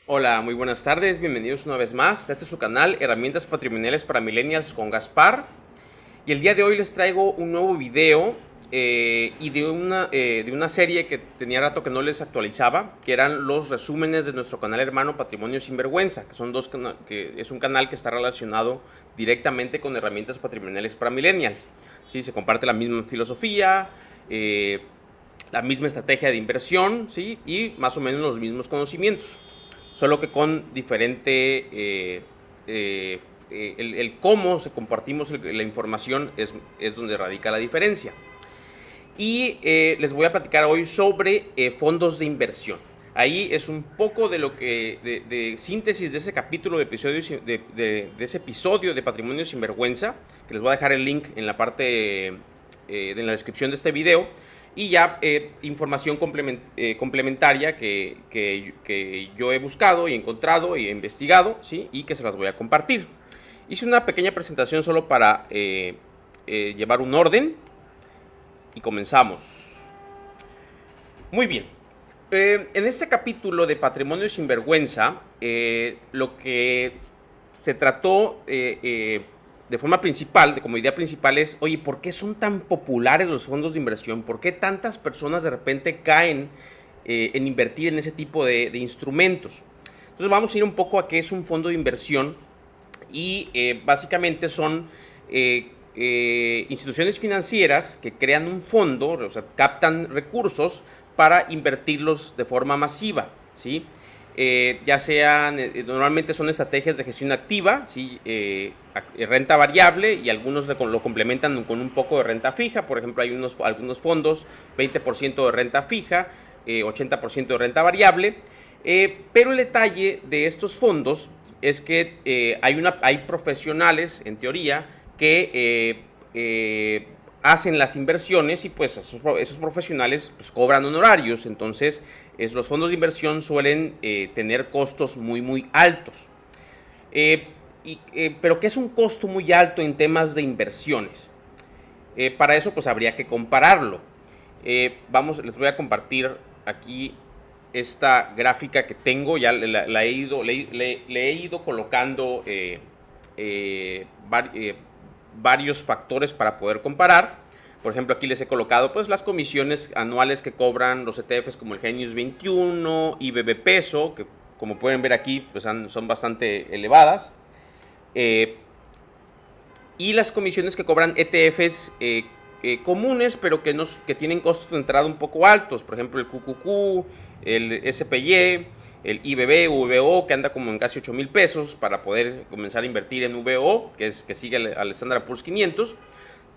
Hola, muy buenas tardes, bienvenidos una vez más. Este es su canal Herramientas Patrimoniales para Millennials con Gaspar. Y el día de hoy les traigo un nuevo video y de una serie que tenía rato que no les actualizaba, que eran los resúmenes de nuestro canal hermano Patrimonio Sinvergüenza, que son que es un canal que está relacionado directamente con herramientas patrimoniales para millennials. Sí, se comparte la misma filosofía, la misma estrategia de inversión, ¿sí? Y más o menos los mismos conocimientos, solo que con diferente el cómo se compartimos la información es donde radica la diferencia. Y les voy a platicar hoy sobre fondos de inversión. Ahí es un poco de lo que de síntesis de ese capítulo de episodios de ese episodio de Patrimonio Sinvergüenza, que les voy a dejar el link en la parte en la descripción de este video. Y ya información complementaria que yo he buscado y encontrado y he investigado, ¿sí? Y que se las voy a compartir. Hice una pequeña presentación solo para llevar un orden y comenzamos. Muy bien. En este capítulo de Patrimonio Sinvergüenza, lo que se trató de forma principal, como idea principal es, oye, ¿por qué son tan populares los fondos de inversión? ¿Por qué tantas personas de repente caen en invertir en ese tipo de instrumentos? Entonces vamos a ir un poco a qué es un fondo de inversión y básicamente son instituciones financieras que crean un fondo, o sea, captan recursos para invertirlos de forma masiva, ¿sí? Ya sean, normalmente son estrategias de gestión activa, ¿sí? Renta variable, y algunos lo complementan con un poco de renta fija. Por ejemplo, hay algunos fondos, 20% de renta fija, 80% de renta variable, pero el detalle de estos fondos es que hay profesionales, en teoría, que hacen las inversiones y pues esos profesionales pues cobran honorarios. Entonces los fondos de inversión suelen tener costos muy altos. Pero ¿qué es un costo muy alto en temas de inversiones? Para eso pues habría que compararlo. Les voy a compartir aquí esta gráfica que tengo. Ya le he ido colocando varios factores para poder comparar. Por ejemplo, aquí les he colocado pues las comisiones anuales que cobran los ETFs como el Genius 21, IBB Peso, que como pueden ver aquí pues son bastante elevadas. Y las comisiones que cobran ETFs comunes, pero que tienen costos de entrada un poco altos. Por ejemplo, el QQQ, el SPY, el IBB, VO, que anda como en casi 8,000 pesos para poder comenzar a invertir en VO, que sigue al Standard Poor's 500.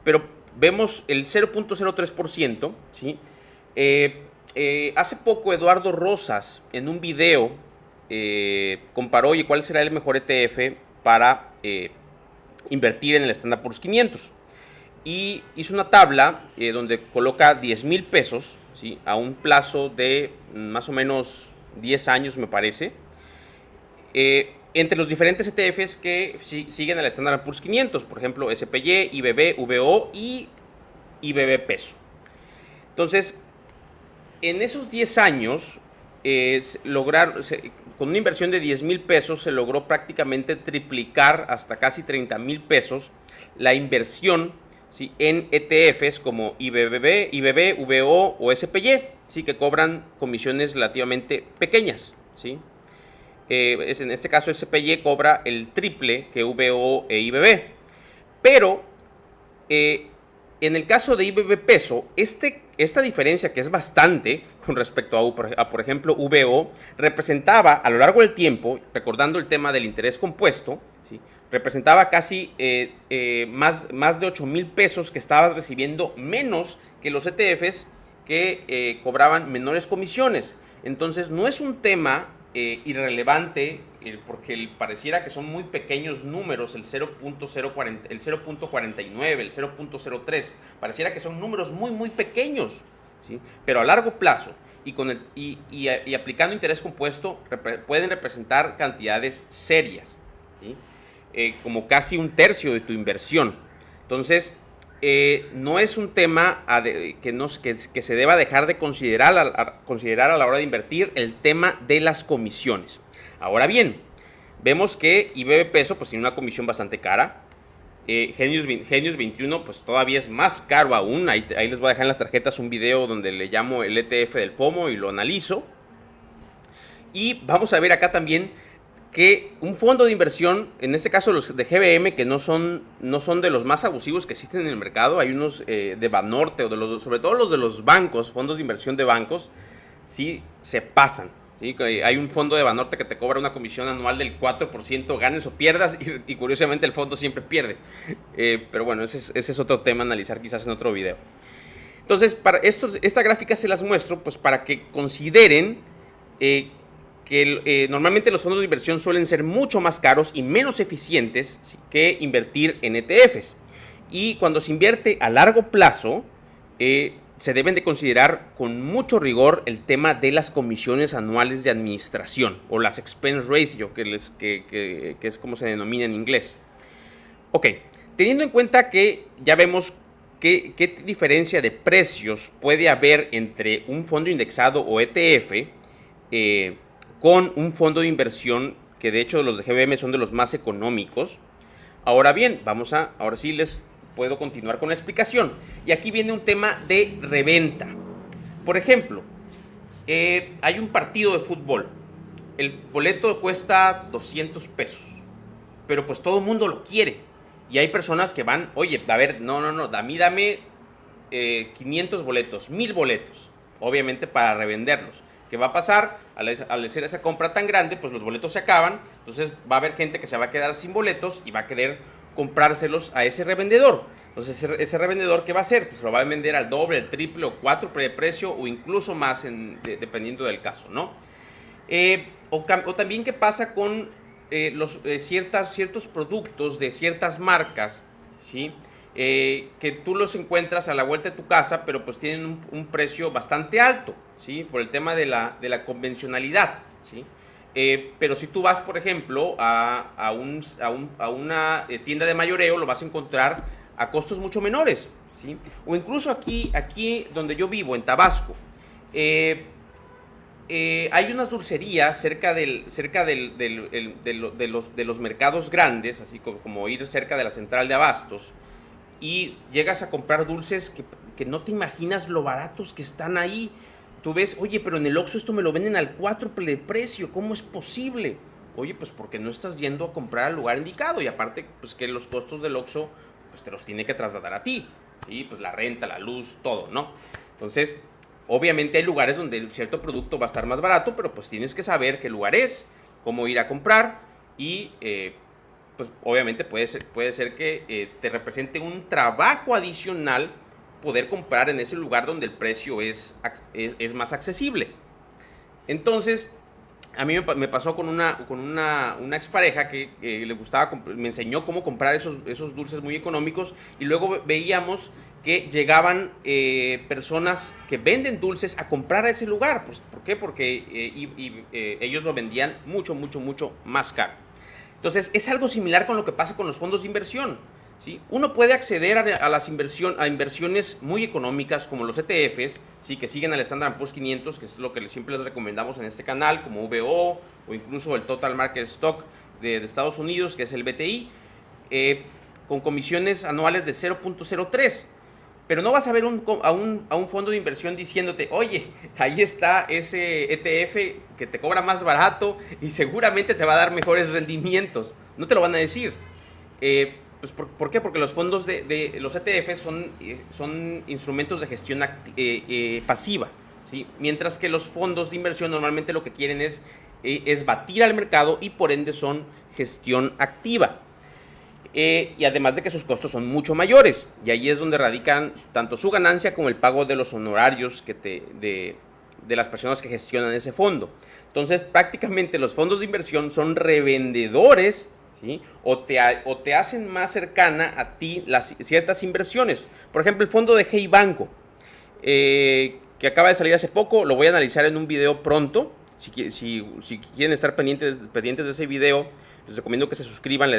Pero vemos el 0.03%, ¿sí? Hace poco Eduardo Rosas, en un video, comparó, ¿y cuál será el mejor ETF para invertir en el Standard Poor's 500? Y hizo una tabla donde coloca 10,000 pesos, ¿sí? A un plazo de más o menos 10 años, me parece, entre los diferentes ETFs que siguen al Standard Poor's 500, por ejemplo, SPY, IBB, VO y IBB Peso. Entonces, en esos 10 años, con una inversión de 10,000 pesos, se logró prácticamente triplicar hasta casi 30,000 pesos la inversión, ¿sí? En ETFs como IBB, VO o SPY, ¿sí? Que cobran comisiones relativamente pequeñas, ¿sí? En este caso SPY cobra el triple que VO e IBB. Pero en el caso de IBB Peso, esta diferencia, que es bastante con respecto a, por ejemplo, VO, representaba a lo largo del tiempo, recordando el tema del interés compuesto, ¿sí? Representaba casi más de 8,000 pesos que estabas recibiendo menos que los ETFs que cobraban menores comisiones. Entonces no es un tema irrelevante, porque pareciera que son muy pequeños números, el 0.049, el 0.03, pareciera que son números muy pequeños, ¿sí? Pero a largo plazo y aplicando interés compuesto pueden representar cantidades serias, ¿sí? Como casi un tercio de tu inversión. Entonces, no es un tema que se deba dejar de considerar a la hora de invertir, el tema de las comisiones. Ahora bien, vemos que IBB Peso pues tiene una comisión bastante cara. Genius 21 pues todavía es más caro aún. Ahí les voy a dejar en las tarjetas un video donde le llamo el ETF del FOMO y lo analizo. Y vamos a ver acá también que un fondo de inversión, en este caso los de GBM, que no son de los más abusivos que existen en el mercado, hay unos de Banorte, o sobre todo los de los bancos, fondos de inversión de bancos, sí se pasan. ¿Sí? Hay un fondo de Banorte que te cobra una comisión anual del 4%, ganes o pierdas, y curiosamente el fondo siempre pierde. Pero bueno, ese es otro tema a analizar quizás en otro video. Entonces, esta gráfica se las muestro pues para que consideren que normalmente los fondos de inversión suelen ser mucho más caros y menos eficientes, ¿sí?, que invertir en ETFs. Y cuando se invierte a largo plazo, se deben de considerar con mucho rigor el tema de las comisiones anuales de administración, o las expense ratio, que es como se denomina en inglés. Ok, teniendo en cuenta que ya vemos qué diferencia de precios puede haber entre un fondo indexado o ETF, con un fondo de inversión, que de hecho los de GBM son de los más económicos. Ahora bien, ahora sí les puedo continuar con la explicación. Y aquí viene un tema de reventa. Por ejemplo, hay un partido de fútbol. El boleto cuesta 200 pesos. Pero pues todo el mundo lo quiere. Y hay personas que van, oye, a ver, no, dame 500 boletos, 1000 boletos. Obviamente para revenderlos. ¿Qué va a pasar? Al hacer esa compra tan grande, pues los boletos se acaban. Entonces va a haber gente que se va a quedar sin boletos y va a querer comprárselos a ese revendedor. Entonces ese revendedor, ¿qué va a hacer? Pues lo va a vender al doble, al triple o cuádruple de precio, o incluso más, dependiendo del caso, ¿no? O también, ¿qué pasa con ciertos productos de ciertas marcas, ¿sí?, que tú los encuentras a la vuelta de tu casa, pero pues tienen un precio bastante alto, ¿sí?, por el tema de la convencionalidad, ¿sí? Pero si tú vas, por ejemplo, a una tienda de mayoreo, lo vas a encontrar a costos mucho menores, ¿sí? O incluso aquí donde yo vivo, en Tabasco, hay unas dulcerías cerca de los mercados grandes, así como ir cerca de la central de abastos, y llegas a comprar dulces que no te imaginas lo baratos que están ahí. Tú ves, oye, pero en el Oxxo esto me lo venden al cuádruple de precio, ¿cómo es posible? Oye, pues porque no estás yendo a comprar al lugar indicado, y aparte, pues que los costos del Oxxo, pues te los tiene que trasladar a ti, ¿sí? Pues la renta, la luz, todo, ¿no? Entonces, obviamente hay lugares donde cierto producto va a estar más barato, pero pues tienes que saber qué lugar es, cómo ir a comprar, y pues obviamente puede ser que te represente un trabajo adicional poder comprar en ese lugar donde el precio es más accesible. Entonces, a mí me pasó con una expareja que le gustaba, me enseñó cómo comprar esos dulces muy económicos, y luego veíamos que llegaban personas que venden dulces a comprar a ese lugar. Pues, ¿por qué? Porque ellos lo vendían mucho más caro. Entonces, es algo similar con lo que pasa con los fondos de inversión, ¿sí? Uno puede acceder a inversiones muy económicas como los ETFs, ¿sí?, que siguen al Standard & Poor's 500, que es lo que siempre les recomendamos en este canal, como VO, o incluso el Total Market Stock de Estados Unidos, que es el BTI, con comisiones anuales de 0.03. Pero no vas a ver a un fondo de inversión diciéndote, oye, ahí está ese ETF que te cobra más barato y seguramente te va a dar mejores rendimientos. No te lo van a decir. Pues ¿por qué? Porque los fondos de los ETFs son instrumentos de gestión pasiva, ¿sí? Mientras que los fondos de inversión normalmente lo que quieren es batir al mercado, y por ende son gestión activa. Y además de que sus costos son mucho mayores, y ahí es donde radican tanto su ganancia como el pago de los honorarios de las personas que gestionan ese fondo. Entonces, prácticamente los fondos de inversión son revendedores, ¿sí?, o te hacen más cercana a ti ciertas inversiones. Por ejemplo, el fondo de Hey Banco, que acaba de salir hace poco, lo voy a analizar en un video pronto. Si quieren estar pendientes de ese video, les recomiendo que se suscriban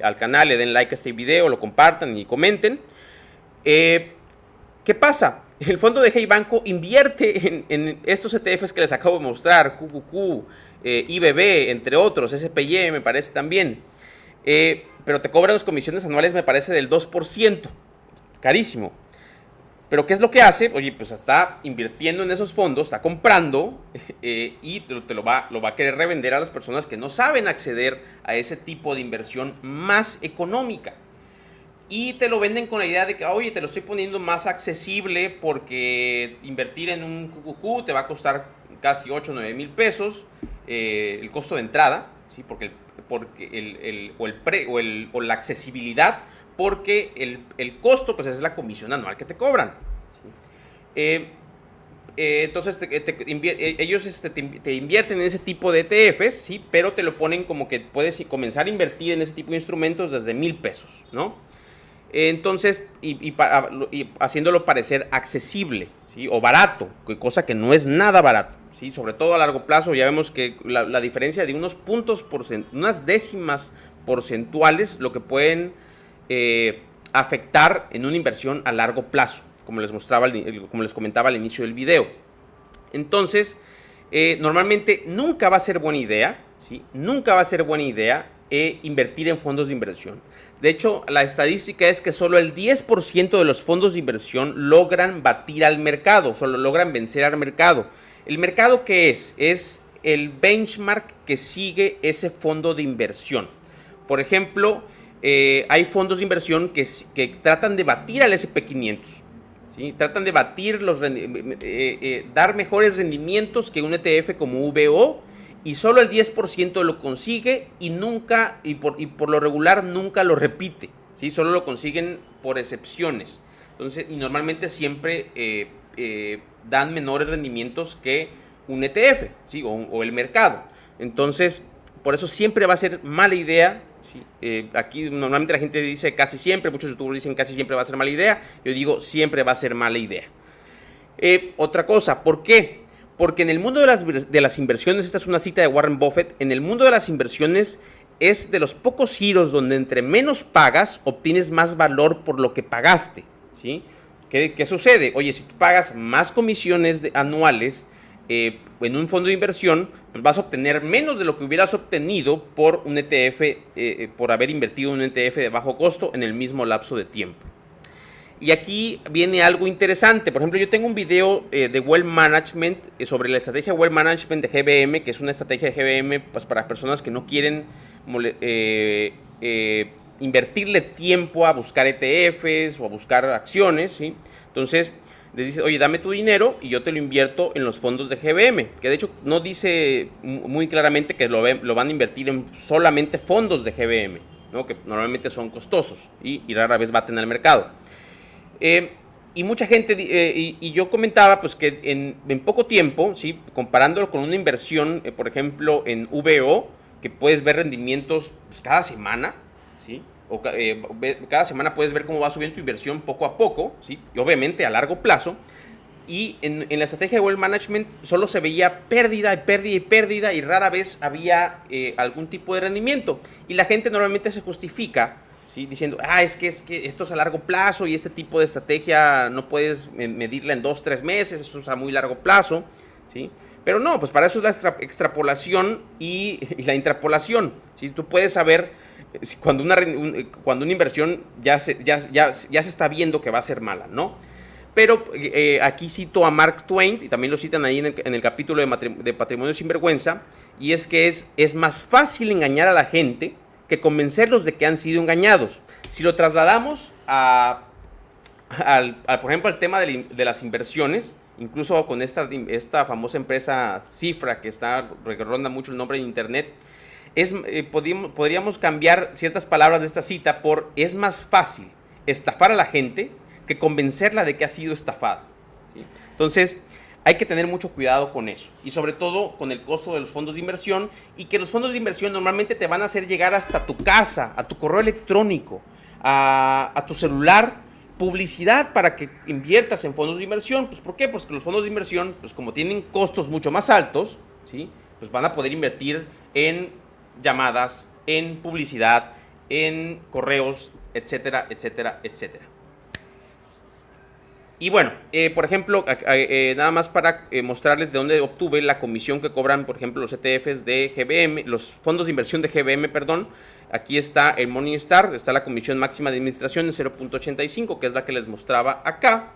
al canal, le den like a este video, lo compartan y comenten. ¿Qué pasa? El fondo de Hey Banco invierte en estos ETFs que les acabo de mostrar, QQQ, IBB, entre otros, SPY me parece también. Pero te cobran las comisiones anuales, me parece, del 2%. Carísimo. Pero ¿qué es lo que hace? Oye, pues está invirtiendo en esos fondos, está comprando y te lo va a querer revender a las personas que no saben acceder a ese tipo de inversión más económica. Y te lo venden con la idea de que, oye, te lo estoy poniendo más accesible porque invertir en un QQQ te va a costar casi 8 o 9 mil pesos el costo de entrada, ¿sí? Porque la accesibilidad, porque el costo pues es la comisión anual que te cobran. ¿Sí? Entonces ellos te invierten en ese tipo de ETFs, ¿sí? Pero te lo ponen como que puedes comenzar a invertir en ese tipo de instrumentos desde 1,000 pesos, ¿no? Entonces, haciéndolo parecer accesible, ¿sí? O barato, cosa que no es nada barato, ¿sí? Sobre todo a largo plazo. Ya vemos que la diferencia de unos unas décimas porcentuales, lo que pueden afectar en una inversión a largo plazo, como les comentaba al inicio del video. Entonces, normalmente nunca va a ser buena idea, ¿sí? Nunca va a ser buena idea invertir en fondos de inversión. De hecho, la estadística es que solo el 10% de los fondos de inversión logran batir al mercado, solo logran vencer al mercado. ¿El mercado qué es? Es el benchmark que sigue ese fondo de inversión. Por ejemplo, hay fondos de inversión que tratan de batir al S&P 500. ¿Sí? Tratan de batir dar mejores rendimientos que un ETF como VO, y solo el 10% lo consigue y por lo regular nunca lo repite, ¿sí? Solo lo consiguen por excepciones. Entonces, y normalmente siempre dan menores rendimientos que un ETF, ¿sí? o el mercado. Entonces, por eso siempre va a ser mala idea. ¿Sí? Aquí normalmente la gente dice casi siempre, muchos youtubers dicen casi siempre va a ser mala idea. Yo digo siempre va a ser mala idea. Otra cosa, ¿por qué? Porque en el mundo de las inversiones, esta es una cita de Warren Buffett, en el mundo de las inversiones es de los pocos giros donde entre menos pagas, obtienes más valor por lo que pagaste, ¿sí? ¿Qué sucede? Oye, si tú pagas más comisiones anuales en un fondo de inversión, pues vas a obtener menos de lo que hubieras obtenido por un ETF, por haber invertido en un ETF de bajo costo en el mismo lapso de tiempo. Y aquí viene algo interesante. Por ejemplo, yo tengo un video de Wealth Management sobre la estrategia Wealth Management de GBM, que es una estrategia de GBM pues, para personas que no quieren invertirle tiempo a buscar ETFs o a buscar acciones, ¿sí? Entonces, les dice, oye, dame tu dinero y yo te lo invierto en los fondos de GBM, que de hecho no dice muy claramente que lo van a invertir en solamente fondos de GBM, ¿no? Que normalmente son costosos y rara vez baten al mercado. Y mucha gente, y yo comentaba pues que en poco tiempo, ¿sí? Comparándolo con una inversión, por ejemplo, en VO, que puedes ver rendimientos pues, cada semana, ¿sí? Cada semana puedes ver cómo va subiendo tu inversión poco a poco, ¿sí? Y obviamente a largo plazo. Y en la estrategia de Wealth Management solo se veía pérdida y pérdida y pérdida y rara vez había algún tipo de rendimiento. Y la gente normalmente se justifica, ¿sí? Diciendo, es que esto es a largo plazo y este tipo de estrategia no puedes medirla en 2-3 meses, eso es a muy largo plazo, ¿sí? Pero no, pues para eso es la extrapolación y la intrapolación, ¿sí? Tú puedes saber cuando una inversión ya se está viendo que va a ser mala, ¿no? Pero aquí cito a Mark Twain, y también lo citan ahí en el capítulo de Patrimonio Sinvergüenza, y es que es más fácil engañar a la gente que convencerlos de que han sido engañados. Si lo trasladamos por ejemplo, al tema de las inversiones, incluso con esta famosa empresa Cifra, que ronda mucho el nombre en internet, podríamos cambiar ciertas palabras de esta cita por: es más fácil estafar a la gente que convencerla de que ha sido estafada, ¿sí? Entonces, hay que tener mucho cuidado con eso, y sobre todo con el costo de los fondos de inversión, y que los fondos de inversión normalmente te van a hacer llegar hasta tu casa, a tu correo electrónico, a tu celular, publicidad para que inviertas en fondos de inversión. Pues, ¿por qué? Pues que los fondos de inversión, pues como tienen costos mucho más altos, ¿sí? Pues van a poder invertir en llamadas, en publicidad, en correos, etcétera, etcétera, etcétera. Y bueno, por ejemplo, nada más para mostrarles de dónde obtuve la comisión que cobran, por ejemplo, los ETFs de GBM, los fondos de inversión de GBM, perdón. Aquí está el Morningstar, está la comisión máxima de administración en 0.85, que es la que les mostraba acá.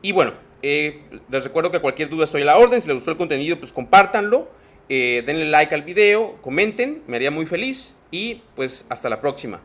Y bueno, les recuerdo que cualquier duda estoy a la orden. Si les gustó el contenido, pues compártanlo, denle like al video, comenten, me haría muy feliz y pues hasta la próxima.